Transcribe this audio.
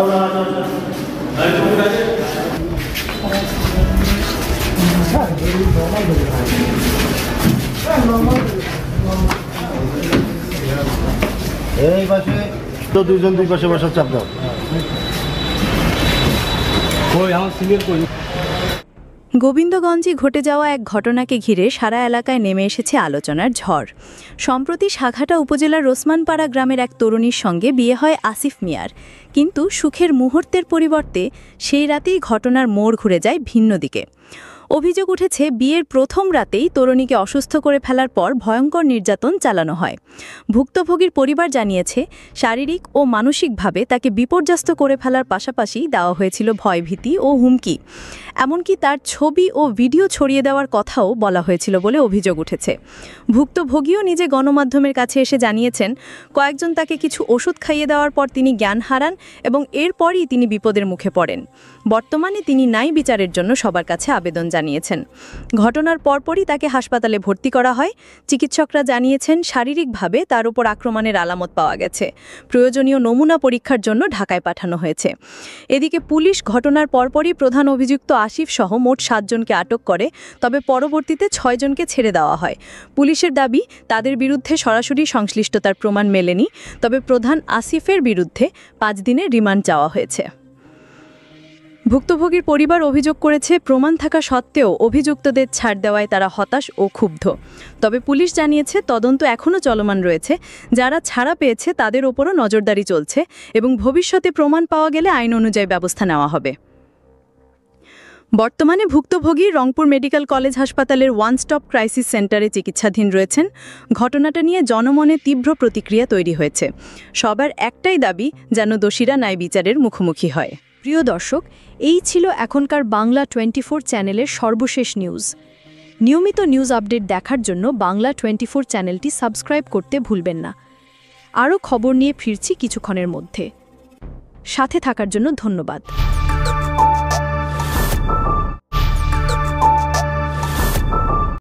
এই পাশে তো দুইজন দুই পাশে বসার চাপ দাও। গোবিন্দগঞ্জে ঘটে যাওয়া এক ঘটনাকে ঘিরে সারা এলাকায় নেমে এসেছে আলোচনার ঝড়। সম্প্রতি সাঘাটা উপজেলার রোসমানপাড়া গ্রামের এক তরুণীর সঙ্গে বিয়ে হয় আসিফ মিয়ার, কিন্তু সুখের মুহূর্তের পরিবর্তে সেই রাতেই ঘটনার মোড় ঘুরে যায় ভিন্ন দিকে। অভিযোগ উঠেছে বিয়ের প্রথম রাতেই তরুণীকে অসুস্থ করে ফেলার পর ভয়ঙ্কর নির্যাতন চালানো হয়। ভুক্তভোগীর পরিবার জানিয়েছে শারীরিক ও মানসিকভাবে তাকে বিপর্যস্ত করে ফেলার পাশাপাশি দেওয়া হয়েছিল ভয়ভীতি ও হুমকি। এমনকি তার ছবি ও ভিডিও ছড়িয়ে দেওয়ার কথাও বলা হয়েছিল বলে অভিযোগ উঠেছে। ভুক্তভোগীও নিজে গণমাধ্যমের কাছে এসে জানিয়েছেন কয়েকজন তাকে কিছু ওষুধ খাইয়ে দেওয়ার পর তিনি জ্ঞান হারান এবং এরপরই তিনি বিপদের মুখে পড়েন। বর্তমানে তিনি ন্যায় বিচারের জন্য সবার কাছে আবেদন জানিয়েছেন। ঘটনার পরপরই তাকে হাসপাতালে ভর্তি করা হয়। চিকিৎসকরা জানিয়েছেন শারীরিকভাবে তার উপর আক্রমণের আলামত পাওয়া গেছে। প্রয়োজনীয় নমুনা পরীক্ষার জন্য ঢাকায় পাঠানো হয়েছে। এদিকে পুলিশ ঘটনার পরপরই প্রধান অভিযুক্ত আসিফ সহ মোট 7 জনকে আটক করে, তবে পরবর্তীতে 6 জনকে ছেড়ে দেওয়া হয়। পুলিশের দাবি তাদের বিরুদ্ধে সরাসরি সংশ্লিষ্টতার প্রমাণ মেলেনি, তবে প্রধান আসিফের বিরুদ্ধে 5 দিনের রিমান্ড চাওয়া হয়েছে। ভুক্তভোগীর পরিবার অভিযোগ করেছে প্রমাণ থাকা সত্ত্বেও অভিযুক্তদের ছাড় দেওয়ায় তারা হতাশ ও ক্ষুব্ধ। তবে পুলিশ জানিয়েছে তদন্ত এখনও চলমান রয়েছে। যারা ছাড়া পেয়েছে তাদের ওপরও নজরদারি চলছে এবং ভবিষ্যতে প্রমাণ পাওয়া গেলে আইন অনুযায়ী ব্যবস্থা নেওয়া হবে। বর্তমানে ভুক্তভোগী রংপুর মেডিকেল কলেজ হাসপাতালের ওয়ান স্টপ ক্রাইসিস সেন্টারে চিকিৎসাধীন রয়েছেন। ঘটনাটা নিয়ে জনমনে তীব্র প্রতিক্রিয়া তৈরি হয়েছে। সবার একটাই দাবি যেন দোষীরা ন্যায় বিচারের মুখোমুখি হয়। প্রিয় দর্শক, এই ছিল এখনকার বাংলা 24 চ্যানেলের সর্বশেষ নিউজ। নিয়মিত নিউজ আপডেট দেখার জন্য বাংলা 24 চ্যানেলটি সাবস্ক্রাইব করতে ভুলবেন না। আরও খবর নিয়ে ফিরছি কিছুক্ষণের মধ্যে। সাথে থাকার জন্য ধন্যবাদ।